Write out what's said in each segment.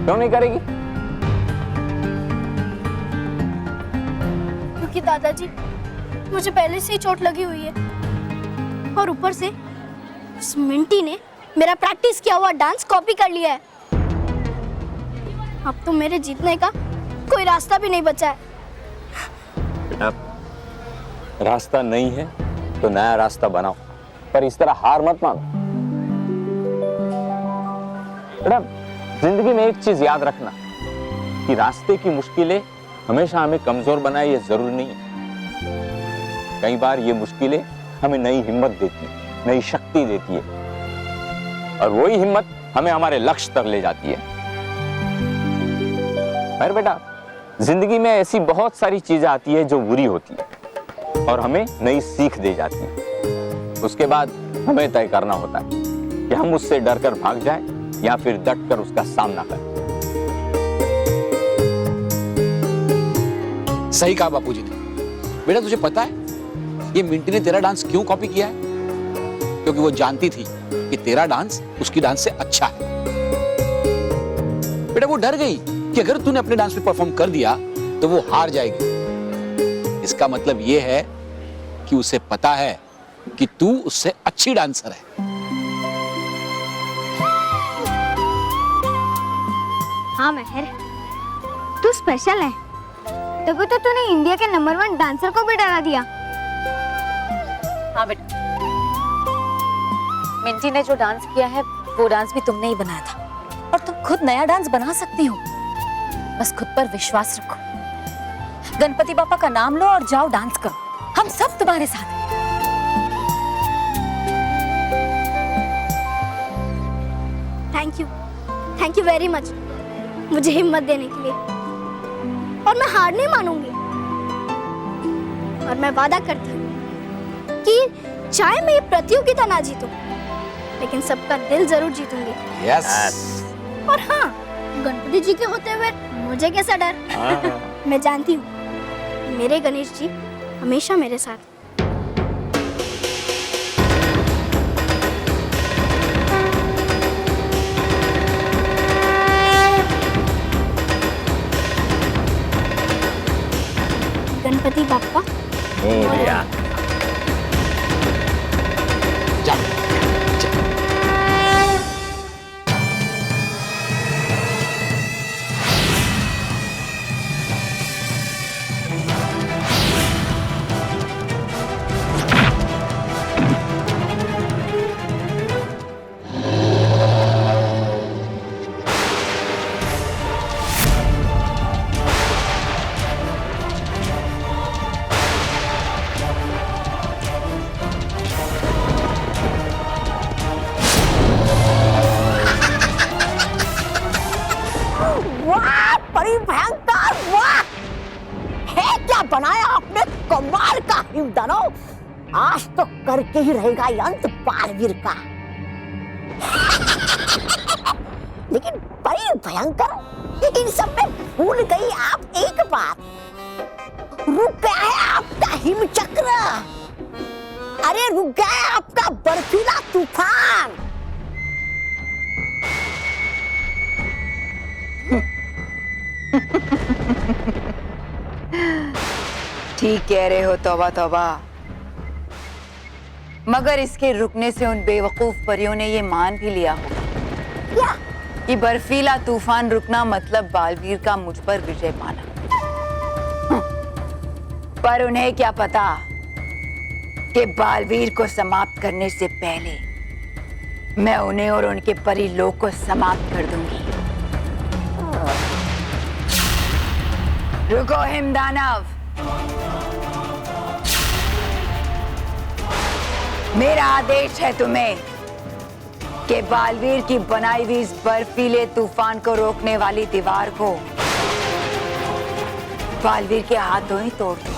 क्यों नहीं करेगी? क्योंकि दादाजी मुझे पहले से ही चोट लगी हुई है और ऊपर से उस मिंटी ने मेरा प्रैक्टिस किया हुआ डांस कॉपी कर लिया है। अब तो मेरे जीतने का कोई रास्ता भी नहीं बचा है। बेटा, रास्ता नहीं है तो नया रास्ता बनाओ, पर इस तरह हार मत मानो। बेटा, जिंदगी में एक चीज याद रखना कि रास्ते की मुश्किलें हमेशा हमें कमजोर बनाए ये जरूरी नहीं है। कई बार ये मुश्किलें हमें नई हिम्मत देती है, नई शक्ति देती है, और वही हिम्मत हमें हमारे लक्ष्य तक ले जाती है। पर बेटा, जिंदगी में ऐसी बहुत सारी चीजें आती है जो बुरी होती है और हमें नई सीख दे जाती है। उसके बाद हमें तय करना होता है कि हम उससे डरकर भाग जाएं या फिर डटकर उसका सामना करें। सही कहा बापूजी ने। बेटा, तुझे पता है ये मिंटी ने तेरा डांस क्यों कॉपी किया है? क्योंकि वो जानती थी कि तेरा डांस उसकी डांस से अच्छा है। बेटा, वो डर गई कि अगर तूने अपने डांस में परफॉर्म कर दिया तो वो हार जाएगी। इसका मतलब ये है कि उसे पता है कि तू उससे अच्छी डांसर है। हाँ महर, तू स्पेशल है। तभी तो तूने इंडिया के नंबर 1 डांसर को भी डरा दिया। हाँ बेटा, मिंटी ने जो डांस किया है वो डांस भी तुमने ही बनाया था, और तुम खुद नया डांस बना सकती हो। बस खुद पर विश्वास रखो, गणपति बापा का नाम लो और जाओ डांस करो। हम सब तुम्हारे साथ हैं। थैंक यू वेरी मच मुझे हिम्मत देने के लिए। और मैं हार नहीं मानूंगी, और मैं वादा करती हूँ कि चाहे मैं ये प्रतियोगिता ना जीतूं, लेकिन सबका दिल जरूर जीतूंगी। यस। और हाँ, गणपति जी के होते हुए मुझे कैसा डर। मैं जानती हूँ मेरे गणेश जी हमेशा मेरे साथ। गणपति बाप्पा मोरया। बनाया आपने, कमाल का हिमदानव। आज तो करके ही रहेगा अंत बालवीर का। लेकिन बड़ी भयंकर, इन सब में भूल गई आप एक बात। रुक गया है आपका हिमचक्र। अरे रुक गया है आपका बर्फीला तूफान। ठीक कह रहे हो तौबा तौबा, मगर इसके रुकने से उन बेवकूफ परियों ने ये मान भी लिया होगा कि बर्फीला तूफान रुकना मतलब बालवीर का मुझ पर विजय पाना। पर उन्हें क्या पता कि बालवीर को समाप्त करने से पहले मैं उन्हें और उनके परिलोक को समाप्त कर दूंगी। रुको हिमदानव, मेरा आदेश है तुम्हें कि बालवीर की बनाई हुई इस बर्फीले तूफान को रोकने वाली दीवार को बालवीर के हाथों ही तोड़ दो।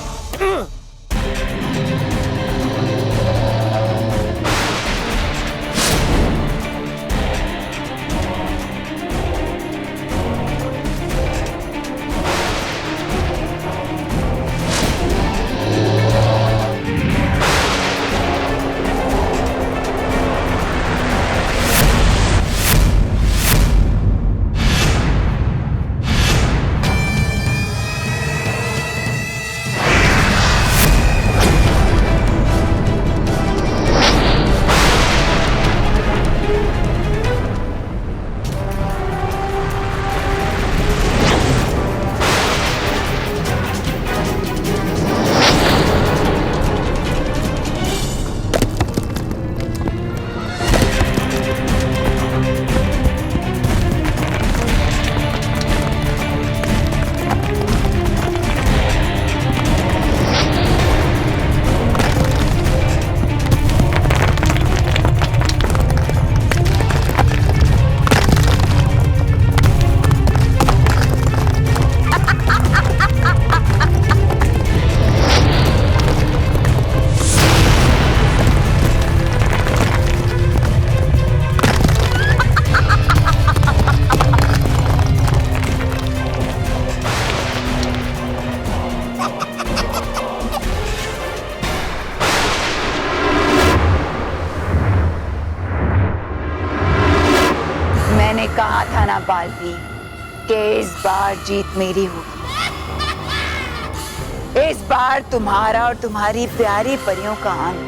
कहा था ना बालवीर कि इस बार जीत मेरी होगी। इस बार तुम्हारा और तुम्हारी प्यारी परियों का अंत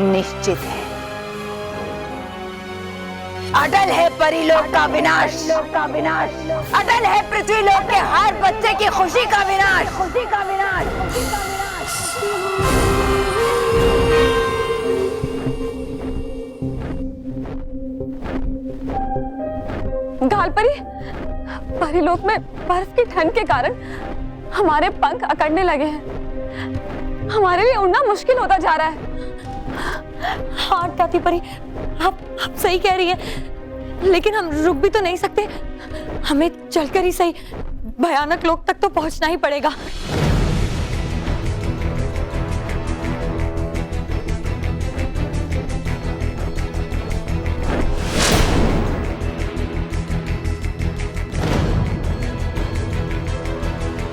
निश्चित है। अटल है परीलोक का विनाश, अटल है पृथ्वीलोक के हर बच्चे की खुशी का विनाश। गालपरी, परीलोक में बर्फ की ठंड के कारण हमारे पंख अकड़ने लगे हैं। हमारे लिए उड़ना मुश्किल होता जा रहा है। हाँ काती परी, आप सही कह रही है, लेकिन हम रुक भी तो नहीं सकते। हमें चलकर ही सही भयानक लोक तक तो पहुंचना ही पड़ेगा।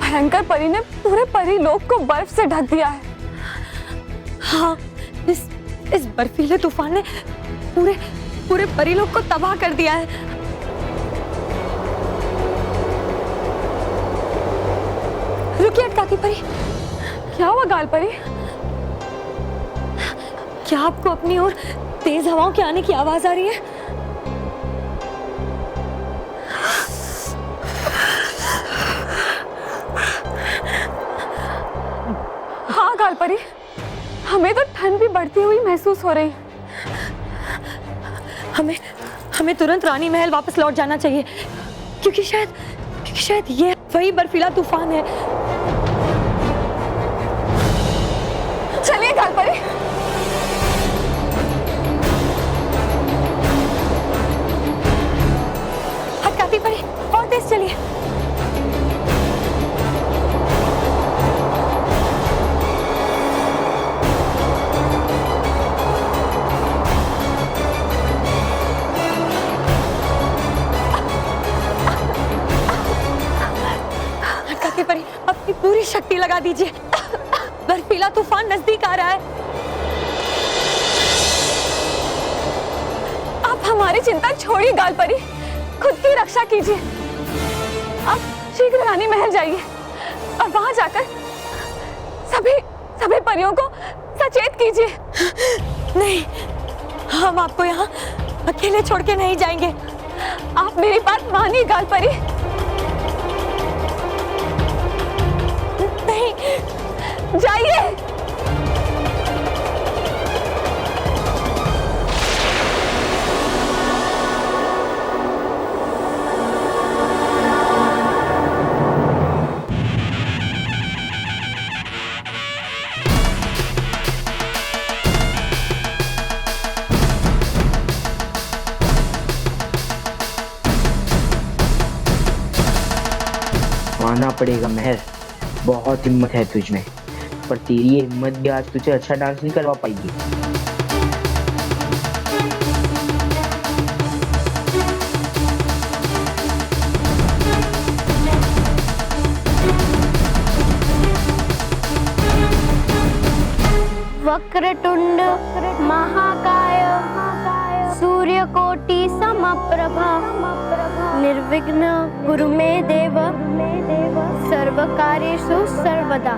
भयंकर परी ने पूरे परीलोक को बर्फ से ढक दिया है। हाँ, इस बर्फीले तूफान ने पूरे परीलोक को तबाह कर दिया है। रुकिए काती परी, क्या हुआ गालपरी? क्या आपको अपनी ओर तेज हवाओं के आने की आवाज आ रही है? हाँ गालपरी, हमें तो ठंड भी बढ़ती हुई महसूस हो रही। हमें तुरंत रानी महल वापस लौट जाना चाहिए, क्योंकि शायद ये वही बर्फीला तूफान है। चलिए गालपरी। हटकाती परी, और तेज चलिए। परी, अपनी पूरी शक्ति लगा दीजिए। बर्फीला तूफान नजदीक आ रहा है। आप हमारी चिंता छोड़िए गालपरी, खुद की रक्षा कीजिए। आप शीघ्र रानी महल जाइए और वहां जाकर सभी परियों को सचेत कीजिए। नहीं, हम आपको यहाँ अकेले छोड़ के नहीं जाएंगे। आप मेरी बात मानिए गालपरी। नहीं, जाइए। मानना पड़ेगा महर, बहुत हिम्मत है तुझ में, पर तेरी ये हिम्मत भी आज तुझे अच्छा डांस नहीं करवा पाएगी। वक्रतुंड महाकाय सूर्यकोटि समप्रभा निर्विघ्न कुरु मे देव सर्वकार्येषु सर्वदा।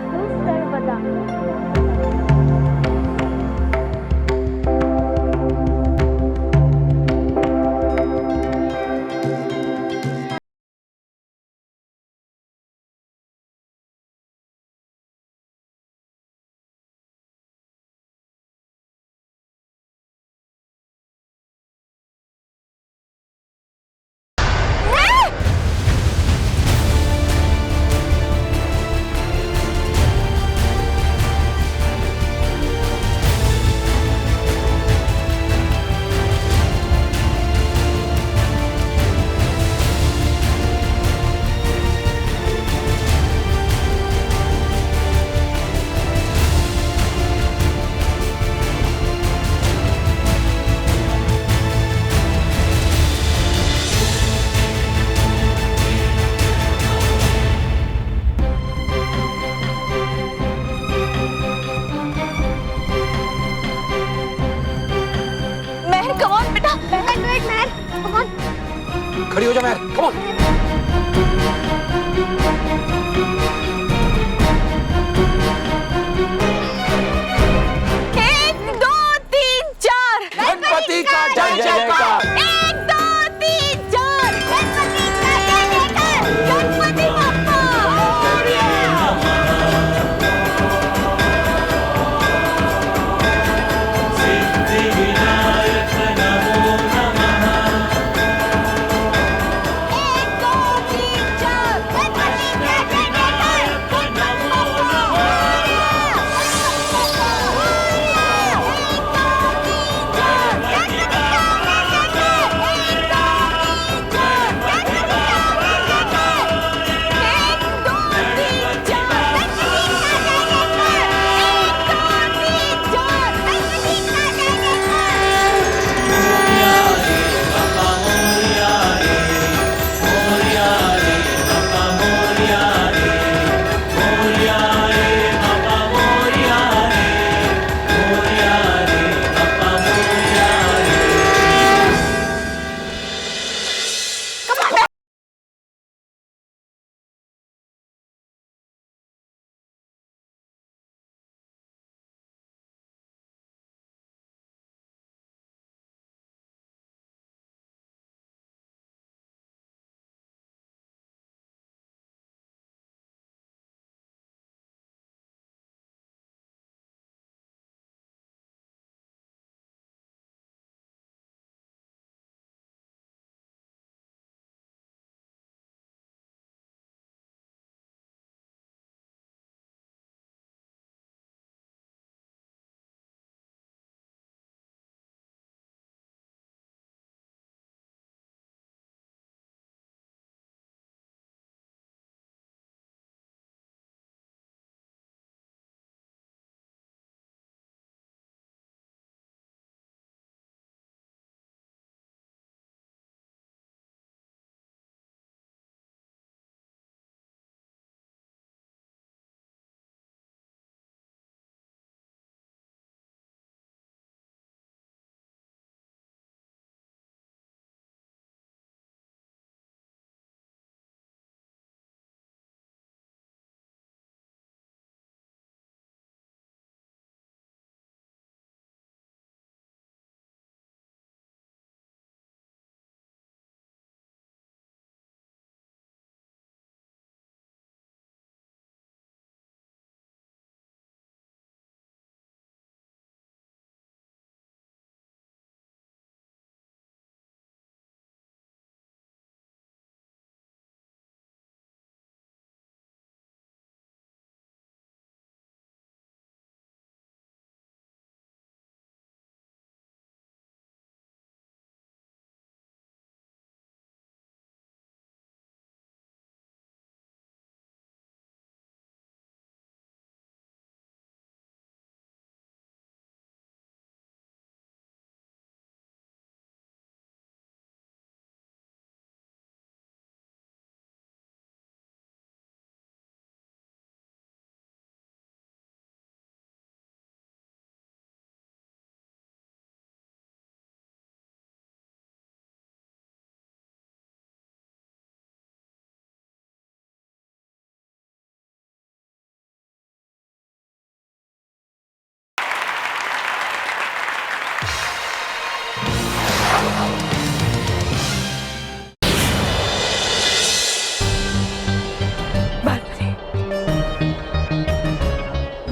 खड़ी हो जा महर, कम ऑन। गणपति का जय जयकार। 1 2 3 4 गणपति का जय जयकार। गणपति बप्पा मोरया। सिद्धिविनायक नमो नमः। 1 2 3 4 गणपति का जय जयकार। गणपति बप्पा मोरया।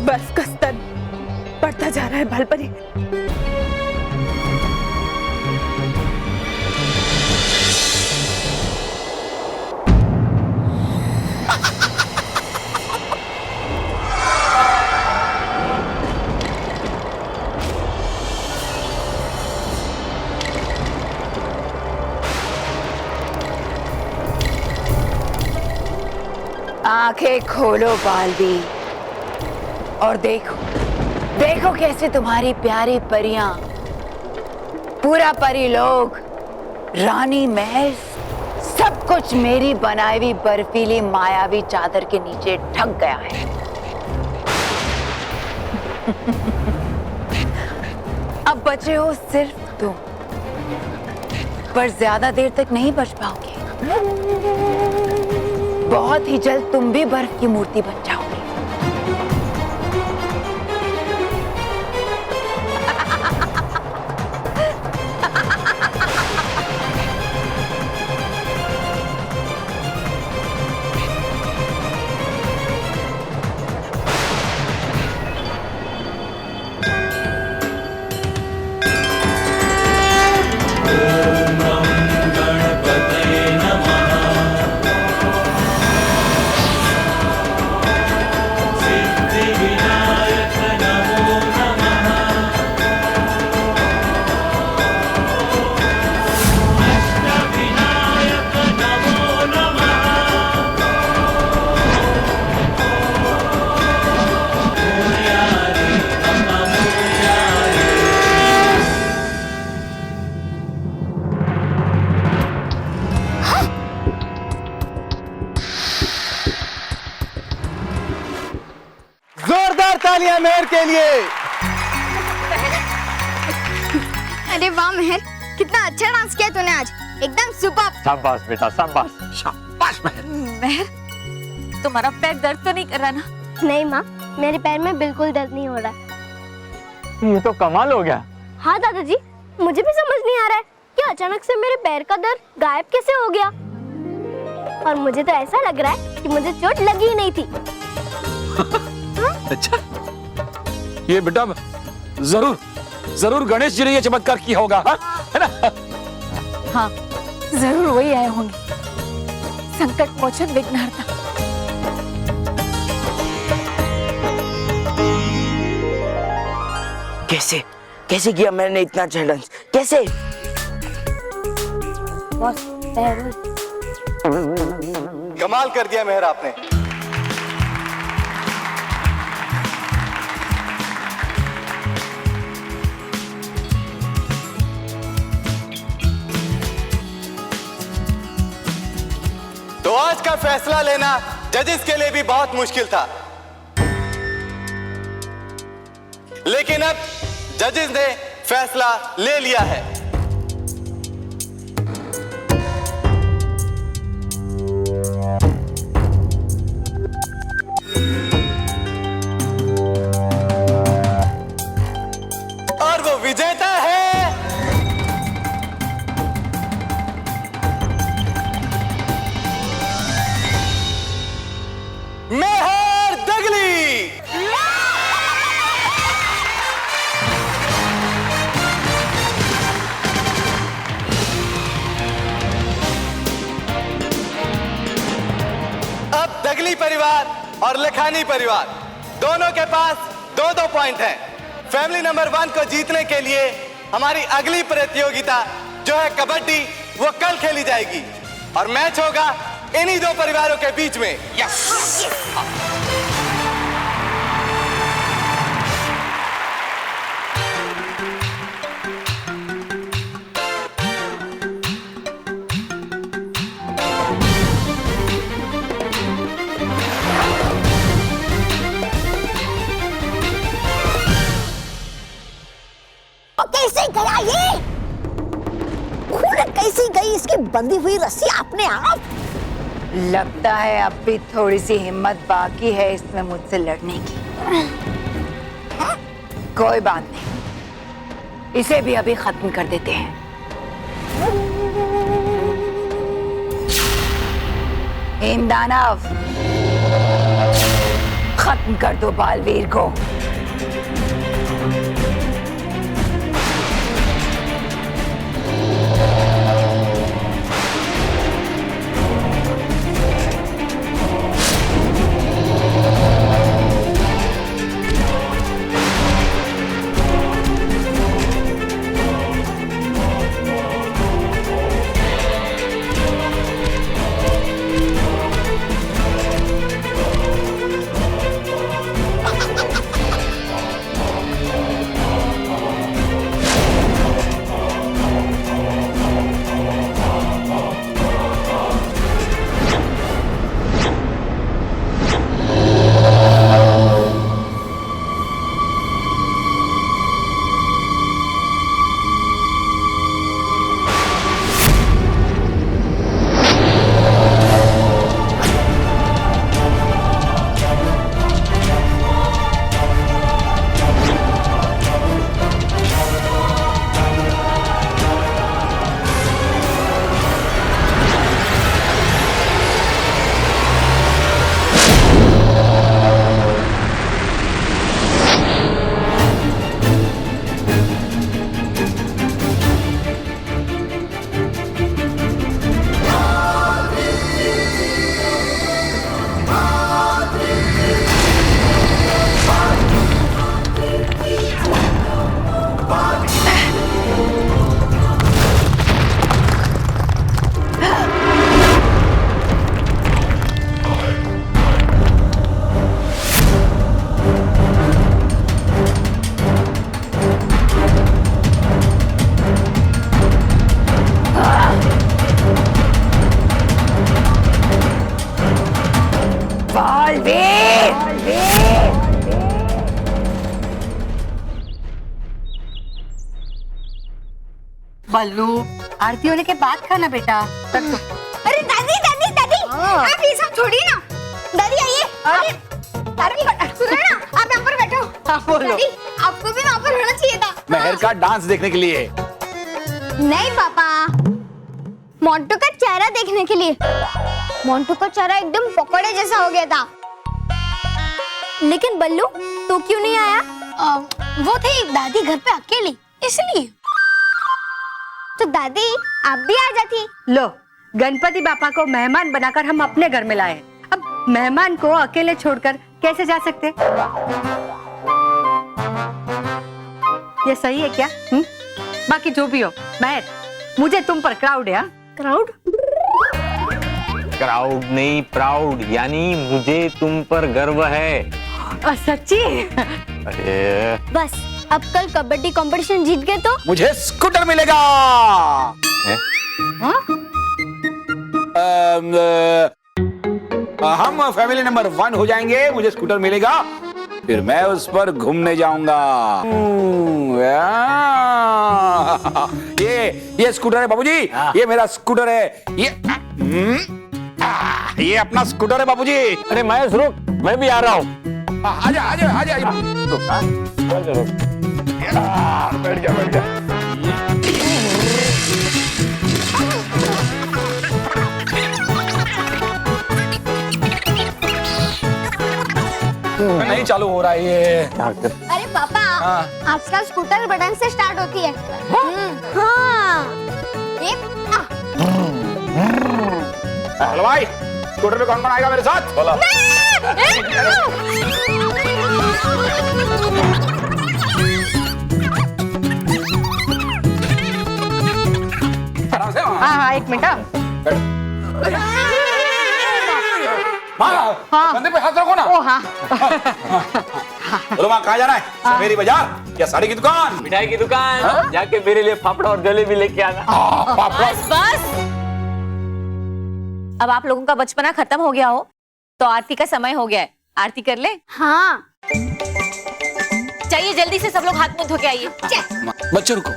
बर्फ का स्तर बढ़ता जा रहा है बालपरी। आंखें खोलो बालवी और देखो देखो कैसे तुम्हारी प्यारी परियां, पूरा परी लोग, रानी महल, सब कुछ मेरी बनाई हुई बर्फीली मायावी चादर के नीचे ढक गया है। अब बचे हो सिर्फ तुम पर ज्यादा देर तक नहीं बच पाओगे। बहुत ही जल्द तुम भी बर्फ की मूर्ति बन जाओगे। गणपते नमः सिद्धिविनायक नमो नमः अष्टविनायक नमो नमः मोरयारे नमः मोरयारे जोरदार तालियां मेहर के लिए। अरे वाह मेहर, कितना अच्छा डांस किया तूने आज, एकदम सुपर। शाबाश बेटा शाबाश। शाबाश महर। मेहर, तुम्हारा पैर दर्द तो नहीं कर रहा ना? नहीं माँ, मेरे पैर में बिल्कुल दर्द नहीं हो रहा है। ये तो कमाल हो गया। हाँ दादाजी, मुझे भी समझ नहीं आ रहा है कि अचानक से मेरे पैर का दर्द गायब कैसे हो गया। और मुझे तो ऐसा लग रहा है कि मुझे चोट लगी ही नहीं थी। अच्छा, ये बेटा जरूर जरूर गणेश जी ने ये चमत्कार किया होगा, हाँ? है ना? हाँ, जरूर वही आए होंगे, संकट मोचन विघ्नहर्ता। कैसे कैसे किया मैंने इतना अच्छा डांस, कैसे? कमाल कर दिया मेहर आपने। तो आज का फैसला लेना जजेस के लिए भी बहुत मुश्किल था, लेकिन अब जजेस ने फैसला ले लिया है। और वो विजेता है मेहर दगली। अब दगली परिवार और लखानी परिवार दोनों के पास 2-2 पॉइंट हैं। फैमिली नंबर 1 को जीतने के लिए हमारी अगली प्रतियोगिता जो है कबड्डी, वो कल खेली जाएगी और मैच होगा इन्हीं 2 परिवारों के बीच में। यस। कैसे गया ये? खुल कैसी गई इसकी बंधी हुई रस्सी अपने आप? लगता है अब भी थोड़ी सी हिम्मत बाकी है इसमें मुझसे लड़ने की। कोई बात नहीं, इसे भी अभी खत्म कर देते हैं। हेमदानव, खत्म कर दो बालवीर को। बल्लू, आरती होने के बाद खाना बेटा। अरे दादी दादी दादी, आप ये सब छोड़िए ना। दादी आइए। अरे सुनो ना, आप यहाँ पर बैठो। हाँ, बोलो। दादी आपको भी वहाँ पर रहना चाहिए था। मेहर का डांस देखने के लिए। नहीं पापा, मोंटू का चेहरा देखने के लिए। मोंटू का चेहरा एकदम पकौड़े जैसा हो गया था। लेकिन बल्लू तो क्यों नहीं आया? वो थी दादी घर पे अकेली, इसलिए। तो दादी आप भी आ जाती। लो, गणपति बापा को मेहमान बनाकर हम अपने घर में लाए। अब मेहमान को अकेले छोड़कर कैसे जा सकते? ये सही है क्या? बाकी जो भी हो, मेहर, मुझे तुम पर क्राउड है। क्राउड? क्राउड नहीं, प्राउड, यानी मुझे तुम पर गर्व है। सच्ची? अरे बस अब कल कबड्डी कंपटीशन जीत गए तो मुझे स्कूटर मिलेगा। हम फैमिली नंबर 1 हो जाएंगे, मुझे स्कूटर मिलेगा, फिर मैं उस पर घूमने जाऊंगा। ये स्कूटर है बाबूजी, ये मेरा स्कूटर है। ये अपना स्कूटर है बाबूजी। अरे महेश रुक, मैं भी आ रहा हूँ। आजा आजा आजा आजा। बैठ जा बैठ जा। नहीं चालू हो रहा है ये। अरे पापा, आजकल स्कूटर बटन से स्टार्ट होती है। हाँ। हेलो भाई, स्कूटर पे कौन कौन आएगा मेरे साथ? बोलो। आराम से। हाँ, एक मिनट। हाँ, कंधे पे हाथ रखो ना। ओ हाँ। बोलो माँ, कहाँ जाना है? मेरी बाजार या साड़ी की दुकान? मिठाई की दुकान। जाके मेरे लिए फाफड़ा और जलेबी लेके आना। बस बस, अब आप लोगों का बचपना खत्म हो गया हो तो आरती का समय हो गया है। आरती कर ले। हाँ। चाहिए, जल्दी से सब लोग हाथ मुंह धो के आइए। बच्चों रुको।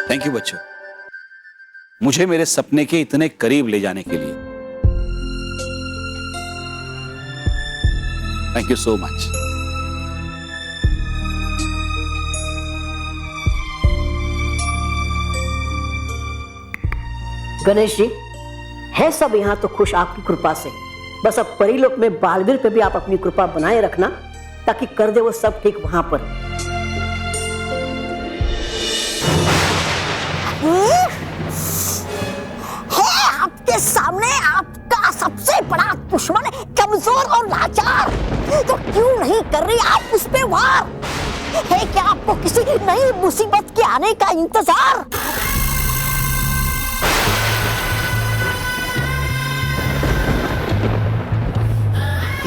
थैंक यू बच्चों, मुझे मेरे सपने के इतने करीब ले जाने के लिए। Thank you so much. Ganesh ji, है सब यहाँ तो खुश आपकी कृपा से। बस अब परीलोक में बालवीर पे भी आप अपनी कृपा बनाए रखना, ताकि कर दे वो सब ठीक वहां पर। है आपके सामने आपका सबसे बड़ा दुश्मन कमजोर और लाचार, तो क्यों नहीं कर रही आप उस पे वार? है क्या आपको किसी नई मुसीबत के आने का इंतजार?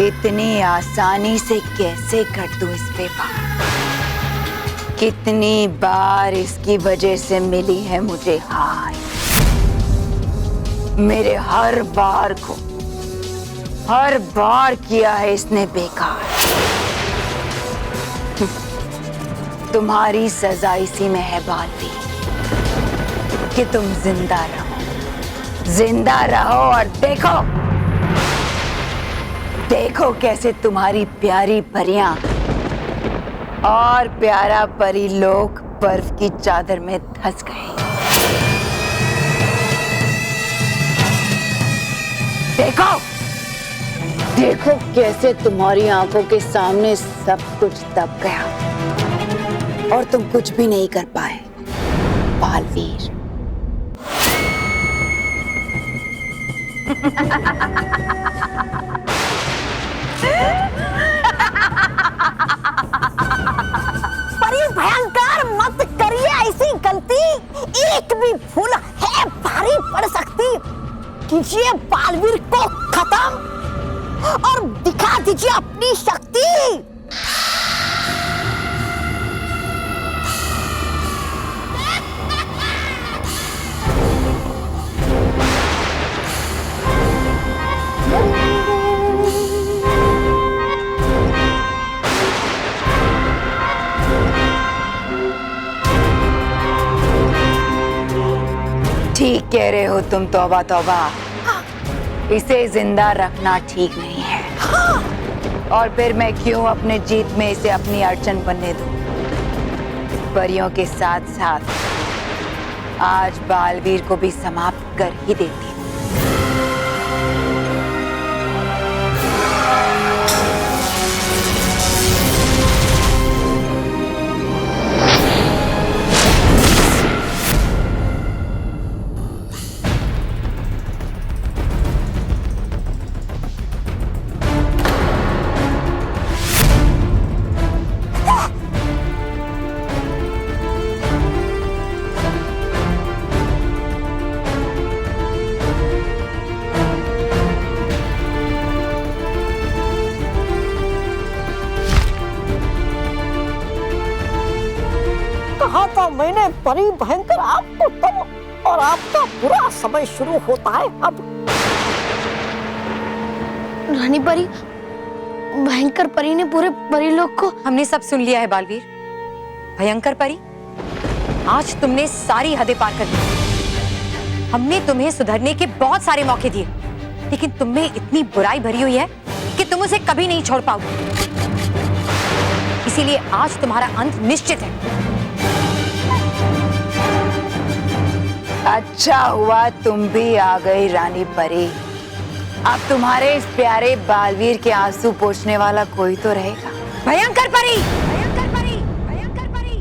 इतनी आसानी से कैसे कर दूं इस पे वार? कितनी बार इसकी वजह से मिली है मुझे हार। मेरे हर बार को हर बार किया है इसने बेकार। तुम्हारी सजा इसी में है बालवीर, कि तुम जिंदा रहो और देखो कैसे तुम्हारी प्यारी परियां और प्यारा परी लोग बर्फ की चादर में धंस गए। देखो कैसे तुम्हारी आंखों के सामने सब कुछ दब गया और तुम कुछ भी नहीं कर पाए बालवीर। परी भयंकर, मत करिए ऐसी गलती। एक भी भूल है भारी पड़ सकती। कीजिए बालवीर को खत्म और दिखा दीजिए अपनी शक्ति। तुम तौबा तौबा, इसे जिंदा रखना ठीक नहीं है। और फिर मैं क्यों अपने जीत में इसे अपनी अड़चन बनने दूं? परियों के साथ साथ आज बालवीर को भी समाप्त कर ही देती। कहा था मैंने परी भयंकर आपको तब, और आपका बुरा समय शुरू होता है अब। रानी परी, भयंकर परी ने पूरे परीलोक को। हमने सब सुन लिया है बालवीर। भयंकर परी, आज तुमने सारी हदें पार कर दी। हमने तुम्हें सुधरने के बहुत सारे मौके दिए, लेकिन तुम में इतनी बुराई भरी हुई है कि तुम उसे कभी नहीं छोड़ पाओगे। इसीलिए आज तुम्हारा अंत निश्चित है। अच्छा हुआ तुम भी आ गई रानी परी। अब तुम्हारे इस प्यारे बालवीर के आंसू पोंछने वाला कोई तो रहेगा। भयंकर परी, भयंकर परी, भयंकर परी।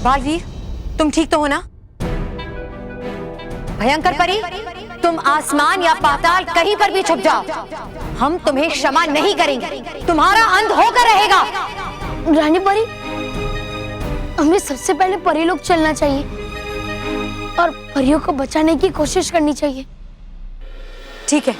बालवीर, तुम ठीक तो हो ना? भयंकर परी, तुम आसमान या पाताल कहीं पर भी छुप जाओ, हम तुम्हें क्षमा नहीं करेंगे। तुम्हारा अंत होकर रहेगा। रानी परी, हमें सबसे पहले परीलोक चलना चाहिए और परियों को बचाने की कोशिश करनी चाहिए। ठीक है।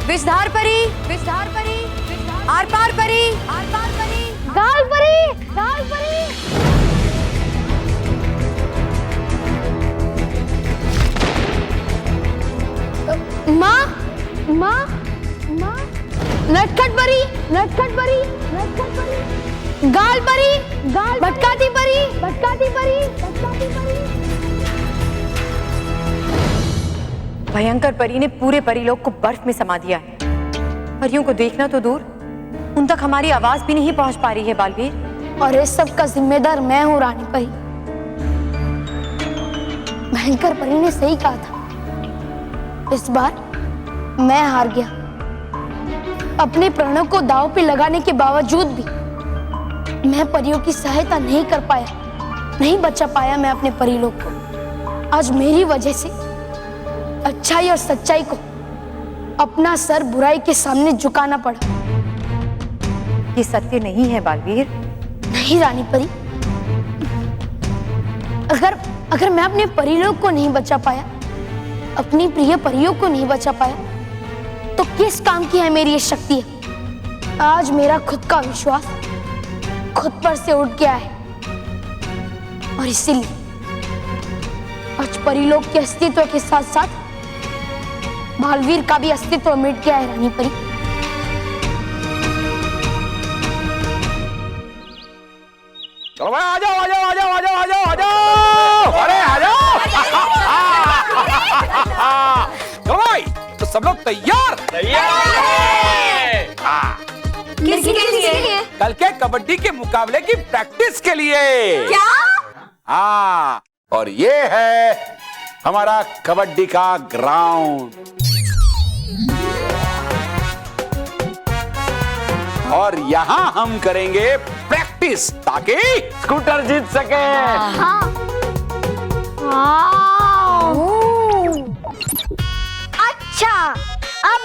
विषधार परी, विषधार परी, आर पार परी, आर पार परी, गाल परी, गाल परी। माँ, माँ, माँ। नटखट परी, नटखट परी, नटखट परी। गाल परी, गाल। भटकाती परी, भटकाती परी, भटकाती परी। भयंकर परी ने पूरे परीलोक को बर्फ में समा दिया है। परियों को देखना तो दूर, उन तक हमारी आवाज भी नहीं पहुंच पा रही है बालवीर। और इस सब का जिम्मेदार मैं हूँ रानी परी। भयंकर परी ने सही कहा था, इस बार मैं हार गया। अपने प्राणों को दांव पे लगाने के बावजूद भी मैं परियों की सहायता नहीं कर पाया, नहीं बचा पाया मैं अपने परीलोक को। आज मेरी वजह से अच्छाई और सच्चाई को अपना सर बुराई के सामने झुकाना पड़ा। ये सत्य नहीं है बालवीर। नहीं रानी परी, अगर मैं अपने परीलोक को नहीं बचा पाया, अपनी प्रिय परियों को नहीं बचा पाया, तो किस काम की है मेरी ये शक्ति? आज मेरा खुद का विश्वास खुद पर से उठ गया है और इसीलिए आज परीलोक के अस्तित्व के साथ साथ बालवीर का भी अस्तित्व मिट गया है रानी परी। चलो भाई, आ जाओ, आ जाओ, आ जाओ, आ जाओ, आ जाओ, आ जाओ। अरे आ जाओ। चलो भाई, तो सब लोग तैयार? किसके लिए? कल के कबड्डी के मुकाबले की प्रैक्टिस के लिए। क्या? हाँ, और ये है हमारा कबड्डी का ग्राउंड। और यहाँ हम करेंगे प्रैक्टिस ताकि स्कूटर जीत सके। हाँ।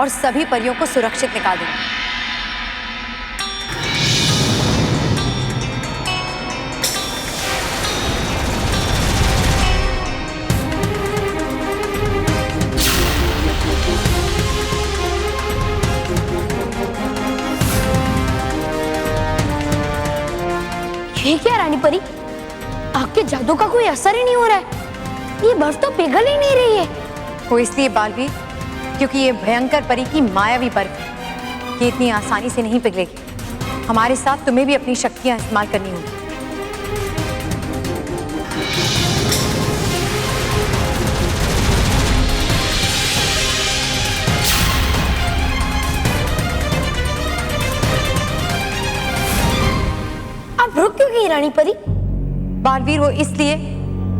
और सभी परियों को सुरक्षित निकाल दूंगी। ये क्या रानी परी, आपके जादू का कोई असर ही नहीं हो रहा है। ये बर्फ तो पिघल ही नहीं रही है। वो इसलिए बालवीर क्योंकि ये भयंकर परी की मायावी बर्फ है। ये इतनी आसानी से नहीं पिघलेगी। हमारे साथ तुम्हें भी अपनी शक्तियां इस्तेमाल करनी होगी। आप रुक क्यों गई रानी परी? बालवीर वो इसलिए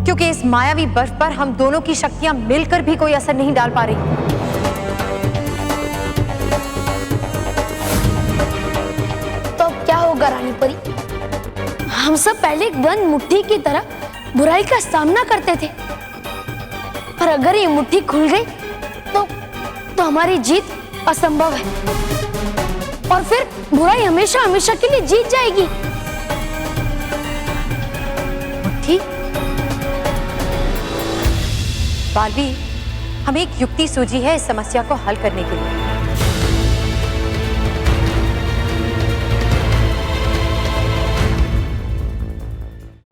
क्योंकि इस मायावी बर्फ पर हम दोनों की शक्तियां मिलकर भी कोई असर नहीं डाल पा रही। तो अब क्या होगा रानी परी? हम सब पहले एक बंद मुट्ठी की तरह बुराई का सामना करते थे, पर अगर ये मुट्ठी खुल गई तो हमारी जीत असंभव है और फिर बुराई हमेशा हमेशा के लिए जीत जाएगी। मुट्ठी? बालवीर हमें एक युक्ति सूझी है इस समस्या को हल करने के लिए।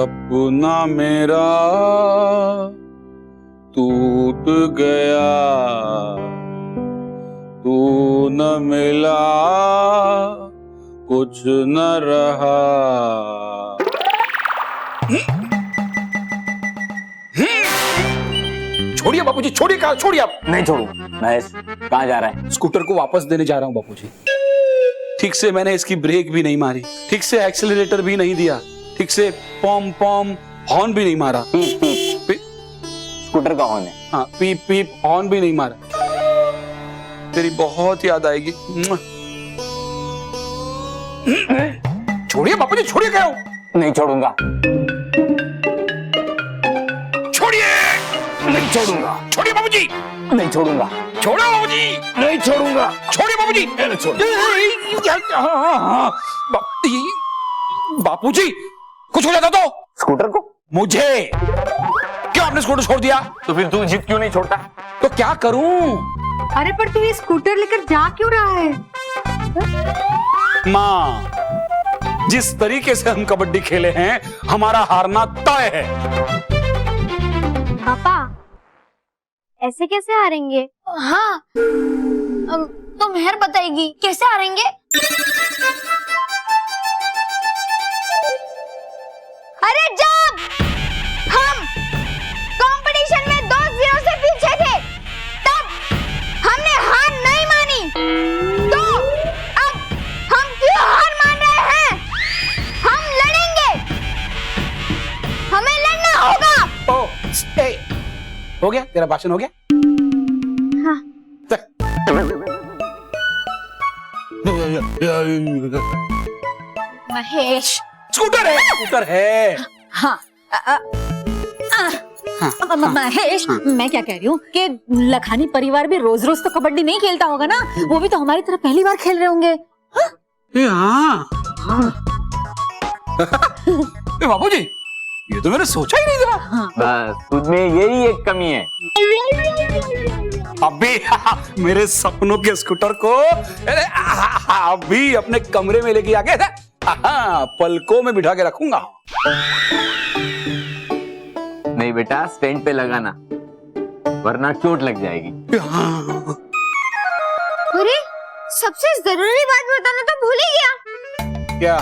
सपना मेरा टूट गया, तू न मिला कुछ न रहा। छोड़िए बापूजी, छोड़िए। कहा छोड़िए आप? नहीं छोड़ूंगा। महेश कहाँ जा रहा है? स्कूटर को वापस देने जा रहा हूँ बापूजी। ठीक से मैंने इसकी ब्रेक भी नहीं मारी, ठीक से एक्सीलरेटर भी नहीं दिया, ठीक से पॉम पॉम हॉर्न भी नहीं मारा। पीप पीप स्कूटर का हॉर्न है। हाँ, पीप पीप हॉर्न भी नहीं मारा। तेरी बहुत याद आएगी। छोड़िए बापूजी, छोड़िए। कह रहा हूं नहीं छोड़ूंगा। छोड़िए। नहीं छोड़ूंगा। छोड़िए बाबूजी। नहीं छोड़ूंगा। छोड़ो बाबूजी। नहीं छोड़ूंगा। छोड़िए बाबूजी। बापूजी कुछ हो जाता तो? स्कूटर को? मुझे। क्यों आपने स्कूटर छोड़ दिया? तो फिर तू जिद क्यों नहीं छोड़ता? तो क्या करूं? अरे पर तू ये स्कूटर लेकर जा क्यों रहा है? माँ, जिस तरीके से हम कबड्डी खेले हैं हमारा हारना तय है। पापा ऐसे कैसे हारेंगे? हाँ, तो मेहर बताएगी कैसे हारेंगे? अरे जब हम कंपटीशन में 2-0 से पीछे थे तब हमने हार नहीं मानी, तो अब हम क्यों हार मान रहे हैं? हम लड़ेंगे, हमें लड़ना होगा। हो गया तेरा भाषण? हो गया? हाँ। महेश स्कूटर है, स्कूटर है। हाँ, महेश, मैं क्या कह रही हूँ कि लखानी परिवार भी रोज रोज तो कबड्डी नहीं खेलता होगा ना, वो भी तो हमारी तरह पहली बार खेल रहे होंगे। बाबूजी ये तो मैंने सोचा ही नहीं था। बस तुझमें यही एक कमी है। अभी मेरे सपनों के स्कूटर को अभी अपने कमरे में लेके आ गए थे, पलकों में बिठा के रखूंगा। नहीं बेटा, स्टैंड पे लगाना वरना चोट लग जाएगी। अरे सबसे जरूरी बात बताना तो भूल ही गया। क्या?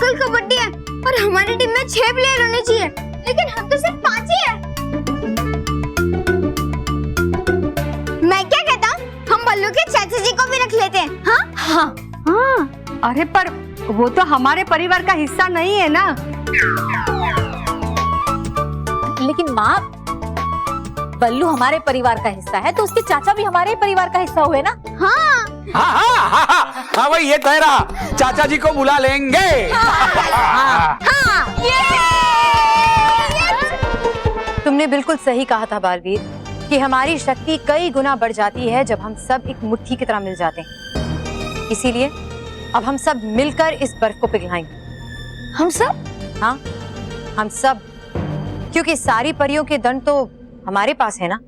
कल कबड्डी है और हमारी टीम में 6 प्लेयर होने चाहिए, लेकिन हम तो सिर्फ 5 ही है। मैं क्या कहता हूँ, हम बल्लू के चाचा जी को भी रख लेते हैं। हाँ हाँ हाँ। अरे पर वो तो हमारे परिवार का हिस्सा नहीं है ना। लेकिन माँ, बल्लू हमारे परिवार का हिस्सा है तो उसके चाचा भी हमारे परिवार का हिस्सा हुए ना। हाँ हाँ भाई, ये कह रहा चाचा जी को बुला लेंगे। तुमने बिल्कुल सही कहा था बालवीर। कि हमारी शक्ति कई गुना बढ़ जाती है जब हम सब एक मुट्ठी की तरह मिल जाते हैं। इसीलिए अब हम सब मिलकर इस बर्फ को पिघलाएंगे। हम सब? हाँ, हम सब, क्योंकि सारी परियों के दंड तो हमारे पास है ना।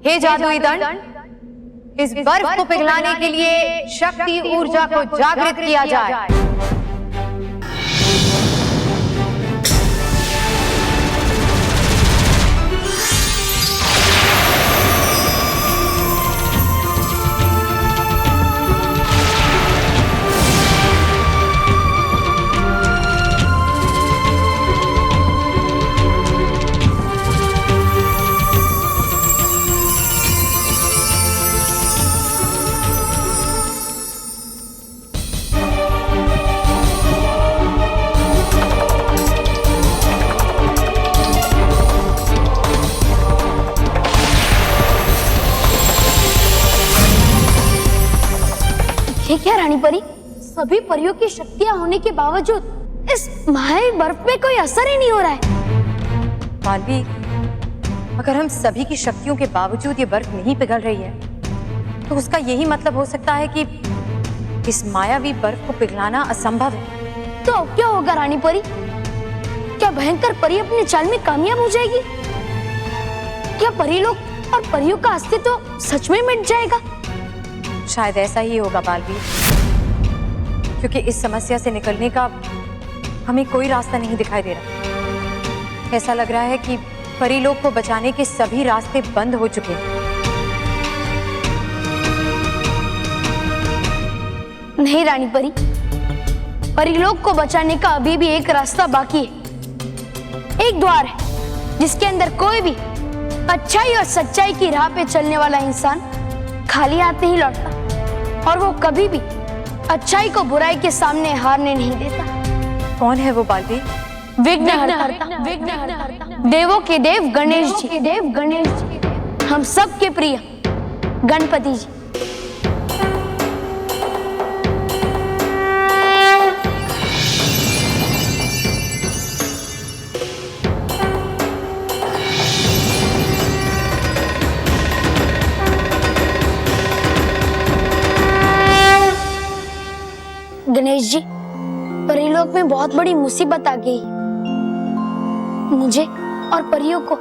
हे जादुई दंड, इस बर्फ को पिघलाने के लिए शक्ति ऊर्जा को जागृत किया जाए। ये क्या रानी परी, सभी परियों की शक्तियां होने के बावजूद इस मायावी बर्फ पे कोई असर ही नहीं हो रहा है। मालवी, अगर हम सभी की शक्तियों के बावजूद ये बर्फ नहीं पिघल रही है तो उसका यही मतलब हो सकता है कि इस मायावी बर्फ को पिघलाना असंभव है। तो क्या होगा रानी परी? क्या भयंकर परी अपनी चाल में कामयाब हो जाएगी? क्या परी लोग और परियों का अस्तित्व सच में मिट जाएगा? शायद ऐसा ही होगा बालवीर, क्योंकि इस समस्या से निकलने का हमें कोई रास्ता नहीं दिखाई दे रहा। ऐसा लग रहा है कि परी लोग को बचाने के सभी रास्ते बंद हो चुके हैं। नहीं रानी परी, परी लोग को बचाने का अभी भी एक रास्ता बाकी है, एक द्वार है जिसके अंदर कोई भी अच्छाई और सच्चाई की राह पे चलने वाला इंसान खाली हाथ नहीं लौटता, और वो कभी भी अच्छाई को बुराई के सामने हारने नहीं देता। कौन है वो बालवीर? विघ्नहर्ता, देवों के देव गणेश जी, हम सब के प्रिय गणपति जी। गणेश जी, परीलोक में बहुत बड़ी मुसीबत आ गई। मुझे और परियों को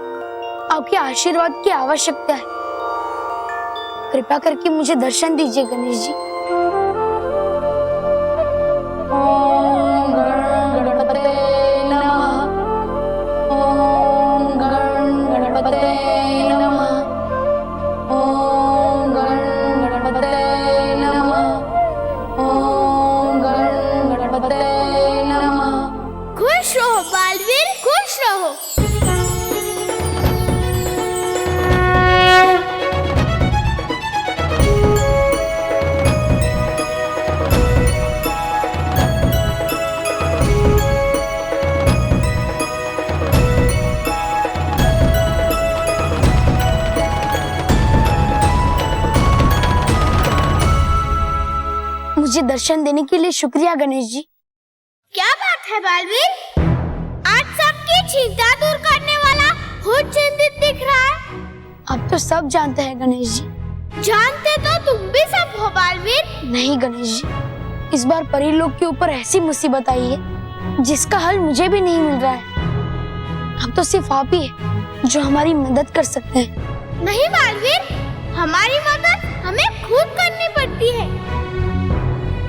आपके आशीर्वाद की आवश्यकता है। कृपा करके मुझे दर्शन दीजिए गणेश जी। ओम गणपते नमः, ओम गणपते नमः, ओम गणपते नमः, ओम गणपते नमः। खुश रहो बालवीर, खुश रहो। मुझे दर्शन देने के लिए शुक्रिया गणेश जी। क्या बात है बालवीर, आज सबकी चिंता दूर करने वाला खुद चिंतित दिख रहा है। अब तो सब जानते हैं गणेश जी। जानते तो तुम भी सब हो बालवीर। नहीं गणेश जी, इस बार परी लोग के ऊपर ऐसी मुसीबत आई है जिसका हल मुझे भी नहीं मिल रहा है। अब तो सिर्फ आप ही है जो हमारी मदद कर सकते हैं। नहीं बालवीर, हमारी मदद हमें खुद करनी पड़ती है,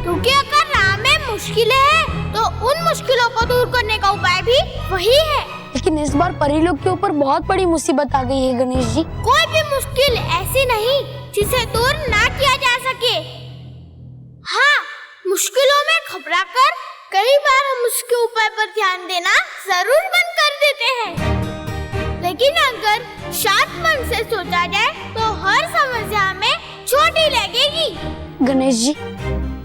क्योंकि अगर राह में मुश्किलें हैं तो उन मुश्किलों को दूर करने का उपाय भी वही है। लेकिन इस बार परी लोग के ऊपर बहुत बड़ी मुसीबत आ गई है गणेश जी। कोई भी मुश्किल ऐसी नहीं जिसे दूर ना किया जा सके। हाँ, मुश्किलों में घबराकर कई बार हम उसके उपाय पर ध्यान देना जरूर बंद कर देते हैं, लेकिन अगर शांत मन से सोचा जाए तो हर समस्या हमें छोटी लगेगी। गणेश जी,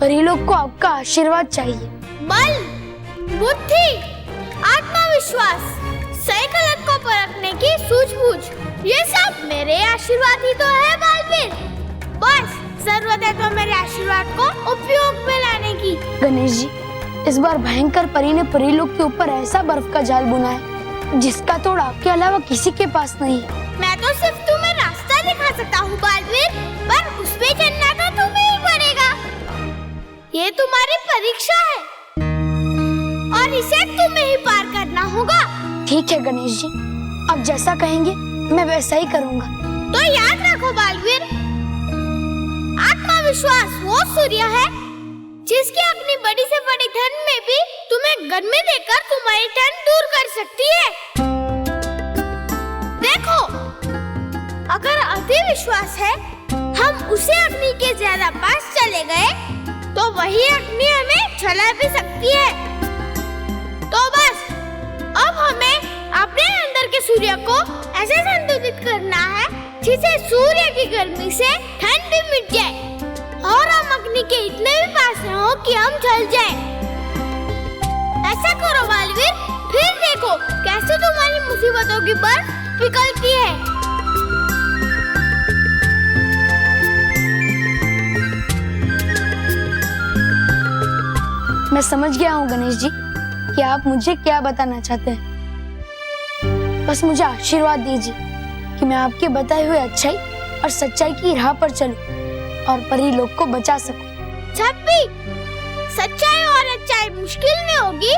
परी लोग को आपका आशीर्वाद चाहिए। बल, बुद्धि, आत्मविश्वास, सही गलत को परखने की सूझबूझ, ये सब मेरे आशीर्वाद ही तो है बालवीर। बस जरूरत है तो मेरे आशीर्वाद को उपयोग में लाने की। गणेश जी, इस बार भयंकर परी ने परी लोग के ऊपर ऐसा बर्फ का जाल बुना है जिसका तोड़ आपके अलावा किसी के पास नहीं है। मैं तो सिर्फ तुम्हें रास्ता दिखा सकता हूँ बालवीर, पर उस पे चलना तो तुम्हें ही पड़ेगा। ये तुम्हारी परीक्षा है और इसे तुम्हें ही पार करना होगा। ठीक है गणेश जी, अब जैसा कहेंगे मैं वैसा ही करूँगा। तो याद रखो बालवीर, आत्मविश्वास वो सूर्य है जिसकी अग्नि बड़ी से बड़ी ठंड में भी तुम्हें गर्मी देकर तुम्हारी ठंड दूर कर सकती है। देखो, अगर अति विश्वास है, हम उसे अग्नि के ज्यादा पास चले गए तो वही अग्नि हमें जला भी सकती है। तो बस अब हमें अपने अंदर के सूर्य को ऐसे संतुलित करना है जिसे सूर्य की गर्मी से ठंड भी मिट जाए और हम अग्नि के इतने भी पास न हो कि हम जल जाएं। ऐसा करो बालवीर, फिर देखो कैसे तुम्हारी मुसीबतों की बर्फ पिघलती है। मैं समझ गया हूँ गणेश जी कि आप मुझे क्या बताना चाहते हैं। बस मुझे आशीर्वाद दीजिए कि मैं आपके बताए हुए अच्छाई और सच्चाई की राह पर चलूं और परी लोग को बचा सकूं। जब भी सच्चाई और अच्छाई मुश्किल में होगी,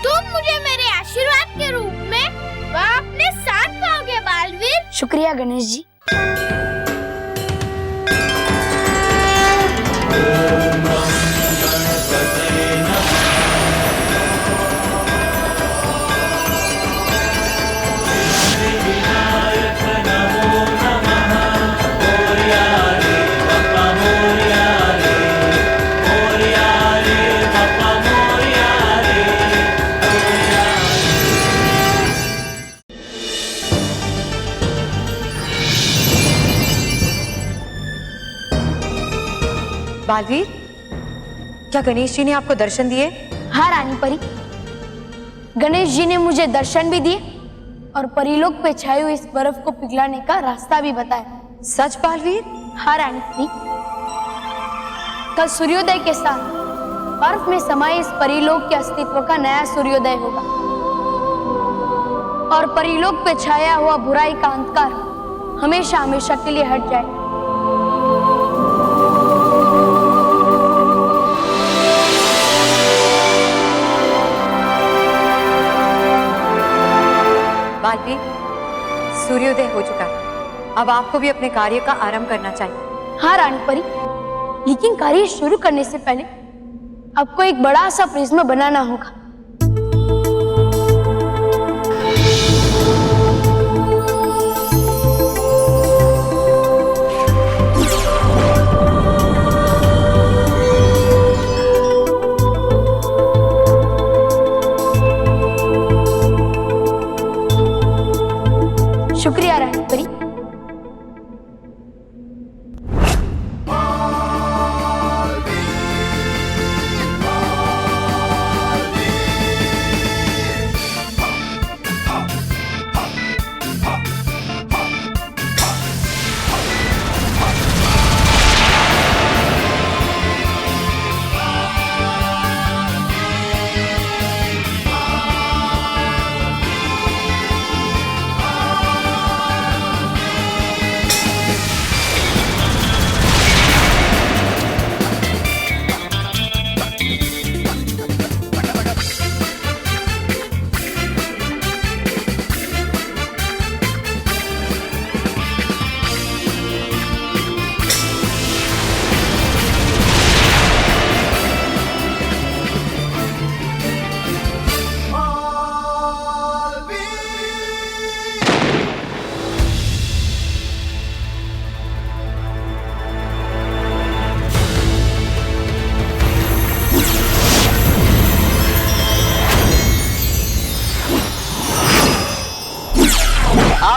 तुम मुझे मेरे आशीर्वाद के रूप में वहाँ अपने साथ पाओगे बालवीर। शुक्रिया गणेश जी। बालवीर, क्या गणेश जी ने आपको दर्शन दिए? हाँ रानी परी, गणेश जी ने मुझे दर्शन भी दिए और परीलोक पे छाई हुई इस बर्फ को पिघलाने का रास्ता भी बताया। सच बालवीर? हाँ रानी परी, कल सूर्योदय के साथ बर्फ में समाये इस परीलोक के अस्तित्व का नया सूर्योदय होगा और परीलोक पे छाया हुआ बुराई का अंधकार हमेशा हमेशा के लिए हट जाए। बालवीर, सूर्योदय हो चुका है, अब आपको भी अपने कार्य का आरंभ करना चाहिए। हाँ रानी परी, लेकिन कार्य शुरू करने से पहले आपको एक बड़ा सा प्रिज्म बनाना होगा। शुक्रिया रानी परी।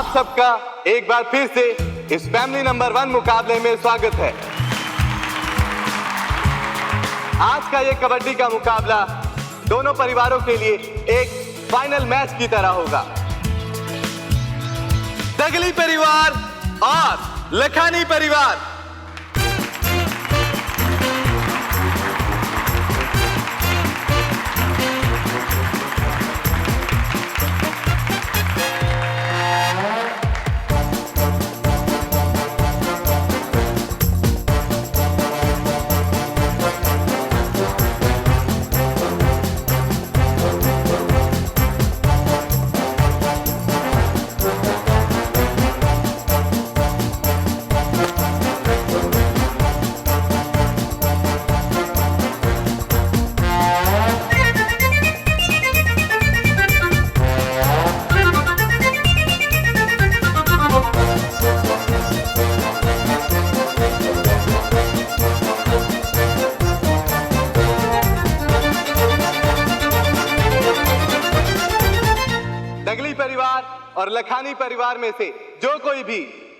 आप सबका एक बार फिर से इस फैमिली नंबर 1 मुकाबले में स्वागत है। आज का ये कबड्डी का मुकाबला दोनों परिवारों के लिए एक फाइनल मैच की तरह होगा। दगली परिवार और लखानी परिवार। दगली परिवार और लखानी परिवार में से जो कोई भी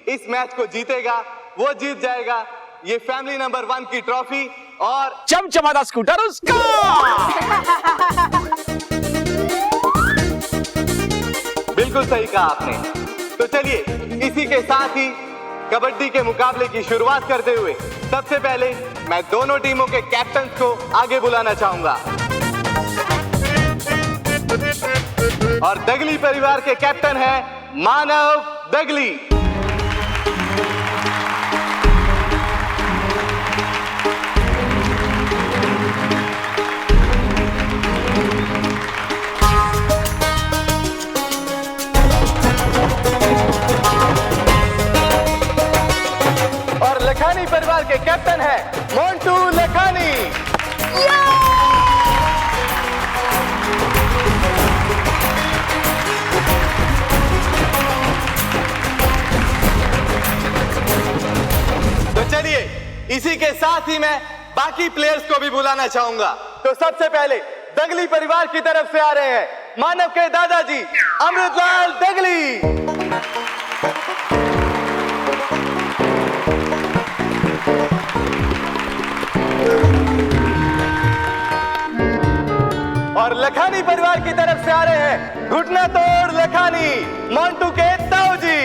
इस मैच को जीतेगा वो जीत जाएगा ये फैमिली नंबर 1 की ट्रॉफी और चमचमाता स्कूटर उसका। बिल्कुल सही कहा आपने। तो चलिए इसी के साथ ही कबड्डी के मुकाबले की शुरुआत करते हुए सबसे पहले मैं दोनों टीमों के कैप्टन को आगे बुलाना चाहूंगा और दगली परिवार के कैप्टन है मानव दगली। और लखानी परिवार के कैप्टन है मोंटू लखानी। चलिए इसी के साथ ही मैं बाकी प्लेयर्स को भी बुलाना चाहूंगा। तो सबसे पहले दगली परिवार की तरफ से आ रहे हैं मानव के दादाजी अमृतलाल दगली। और लखानी परिवार की तरफ से आ रहे हैं घुटना तोड़ लखानी मोंटू के ताऊ जी।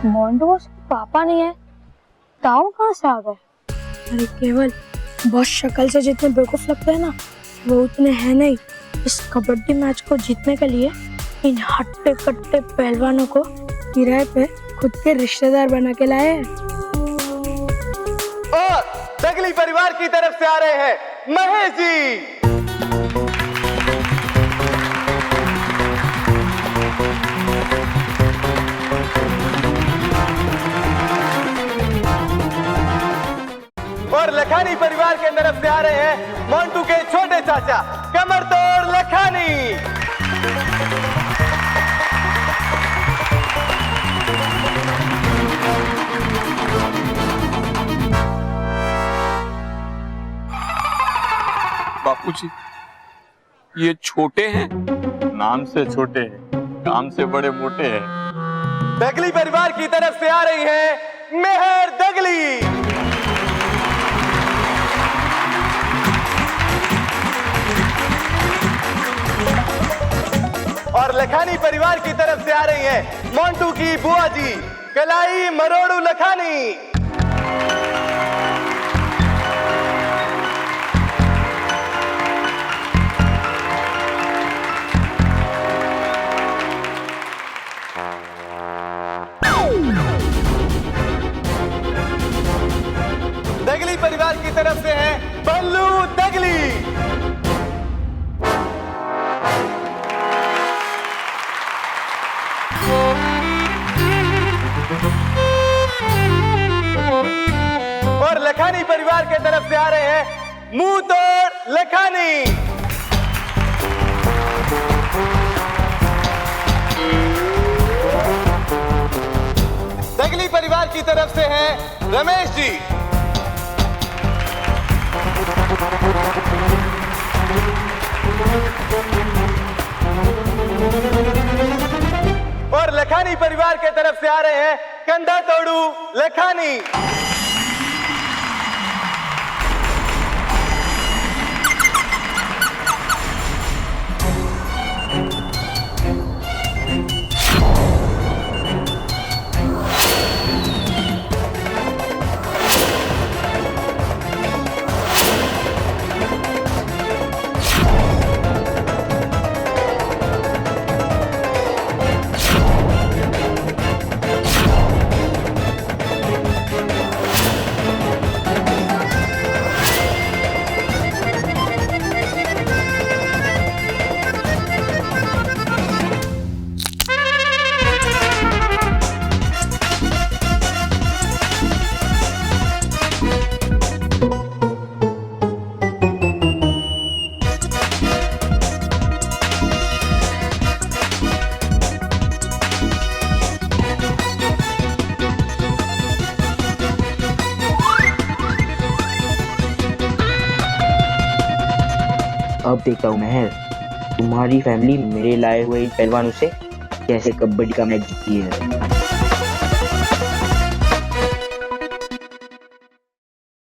मोंटू पापा नहीं है, ताऊ कहाँ से आ गए? अरे केवल बॉस शक्ल से जितने बेवकूफ लगते हैं ना वो उतने हैं नहीं। इस कबड्डी मैच को जीतने के लिए इन हट्टे कट्टे पहलवानों को किराए पे खुद के रिश्तेदार बना के लाए हैं। और दगली परिवार की तरफ से आ रहे हैं महेश जी। और लखानी परिवार के तरफ से आ रहे हैं मोंटू के छोटे चाचा कमर तोड़ लखानी। बापूजी ये छोटे हैं, नाम से छोटे हैं, काम से बड़े मोटे हैं। दगली परिवार की तरफ से आ रही है मेहर दगली। और लखानी परिवार की तरफ से आ रही है मोंटू की बुआ जी कलाई मरोड़ू लखानी। दगली परिवार की तरफ से है बल्लू दगली। और लखानी परिवार के तरफ से आ रहे हैं मुंह तोड़ लखानी। दगली परिवार की तरफ से हैं रमेश जी। और लखानी परिवार के तरफ से आ रहे हैं कंधा तोड़ू लखानी। अब देखता हूँ महर, तुम्हारी फैमिली मेरे लाए हुए इन पहलवानों से कैसे कबड्डी का मैच जीती है।